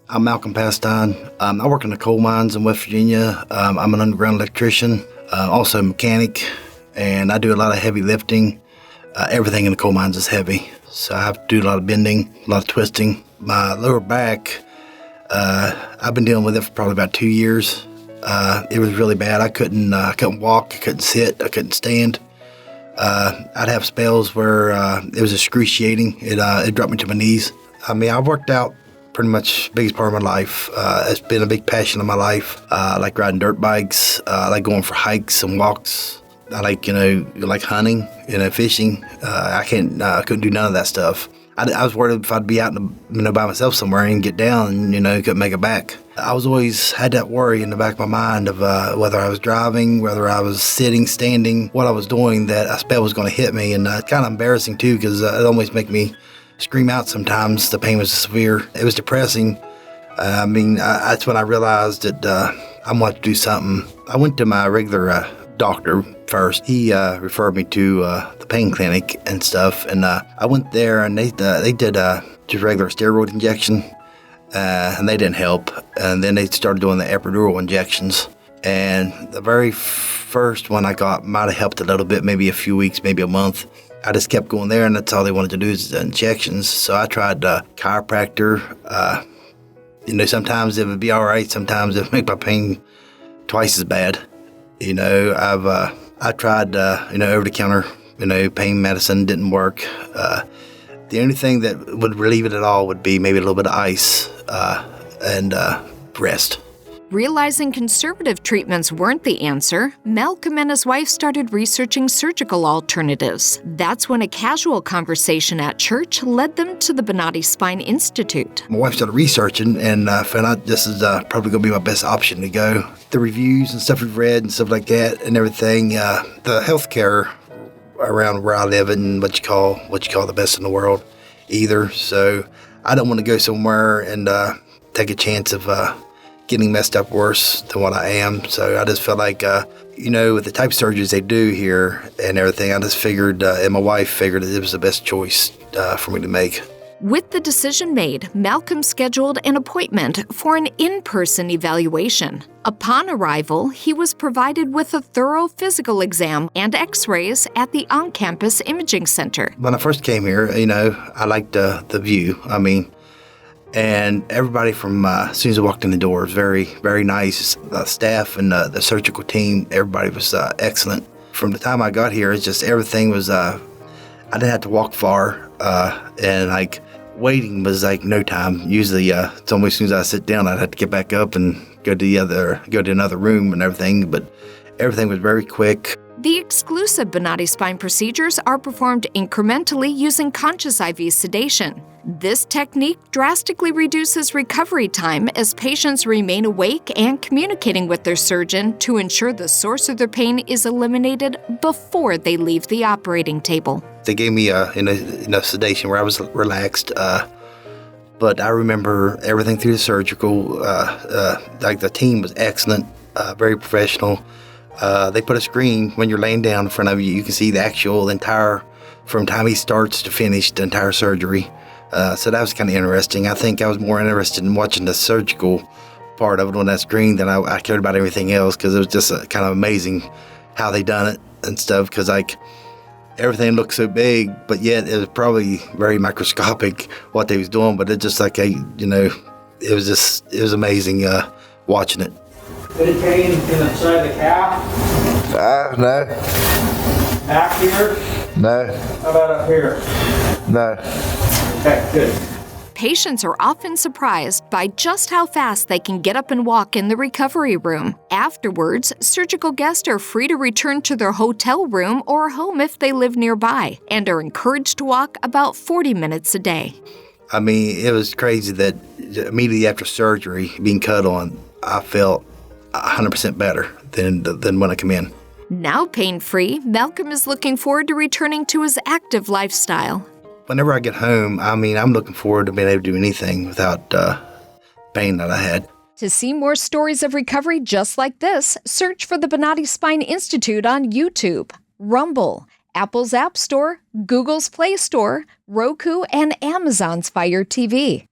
I'm Malcomb. I work in the coal mines in West Virginia. I'm an underground electrician, also a mechanic, and I do a lot of heavy lifting. Everything in the coal mines is heavy, so I have to do a lot of bending, a lot of twisting. My lower back, I've been dealing with it for probably about 2 years. It was really bad. I couldn't walk, I couldn't sit, I couldn't stand. I'd have spells where it was excruciating. It dropped me to my knees. I mean, I worked out pretty much the biggest part of my life. It's been a big passion of my life. I like riding dirt bikes. I like going for hikes and walks. I like hunting, fishing. I couldn't do none of that stuff. I was worried if I'd be out by myself somewhere and get down and, couldn't make it back. I was always had that worry in the back of my mind of whether I was driving, whether I was sitting, standing, what I was doing, that a spell was going to hit me. And it's kind of embarrassing, too, because it almost made me scream out sometimes. The pain was severe. It was depressing. That's when I realized that I wanted to do something. I went to my regular doctor first. He referred me to the pain clinic and stuff, and I went there, and they did just regular steroid injection, and they didn't help. And then they started doing the epidural injections, and the very first one I got might have helped a little bit, maybe a few weeks, maybe a month. I just kept going there, and that's all they wanted to do is the injections. So I tried chiropractor. Sometimes it would be all right. Sometimes it would make my pain twice as bad. I tried, over-the-counter, pain medicine didn't work. The only thing that would relieve it at all would be maybe a little bit of ice and rest. Realizing conservative treatments weren't the answer, Malcomb and his wife started researching surgical alternatives. That's when a casual conversation at church led them to the Bonati Spine Institute. My wife started researching and found out this is probably going to be my best option to go. The reviews and stuff we've read and stuff like that and everything, the healthcare around where I live and what you call the best in the world either. So I don't want to go somewhere and take a chance of getting messed up worse than what I am. So I just felt like, with the type of surgeries they do here and everything, I just figured, and my wife figured that it was the best choice for me to make. With the decision made, Malcomb scheduled an appointment for an in-person evaluation. Upon arrival, he was provided with a thorough physical exam and x-rays at the on-campus imaging center. When I first came here, I liked the view. And everybody from as soon as I walked in the door was very, very nice. The staff and the surgical team, everybody was excellent. From the time I got here, it's just everything was, I didn't have to walk far, and waiting was no time. Usually, it's almost as soon as I sit down, I'd have to get back up and go to another room and everything, but everything was very quick. The exclusive Bonati Spine procedures are performed incrementally using conscious IV sedation. This technique drastically reduces recovery time as patients remain awake and communicating with their surgeon to ensure the source of their pain is eliminated before they leave the operating table. They gave me enough sedation where I was relaxed, but I remember everything through the surgical. The team was excellent, very professional. They put a screen when you're laying down in front of you. You can see the entire, from time he starts to finish, the entire surgery. So that was kind of interesting. I think I was more interested in watching the surgical part of it on that screen than I cared about everything else, because it was just kind of amazing how they done it and stuff, because everything looked so big, but yet it was probably very microscopic what they was doing, but it just it was amazing watching it. Any pain inside the calf? No. Back here? No. How about up here? No. Okay, good. Patients are often surprised by just how fast they can get up and walk in the recovery room. Afterwards, surgical guests are free to return to their hotel room or home if they live nearby, and are encouraged to walk about 40 minutes a day. It was crazy that immediately after surgery, being cut on, I felt 100% better than when I come in. Now pain-free, Malcomb is looking forward to returning to his active lifestyle. Whenever I get home, I'm looking forward to being able to do anything without pain that I had. To see more stories of recovery just like this, search for the Bonati Spine Institute on YouTube, Rumble, Apple's App Store, Google's Play Store, Roku, and Amazon's Fire TV.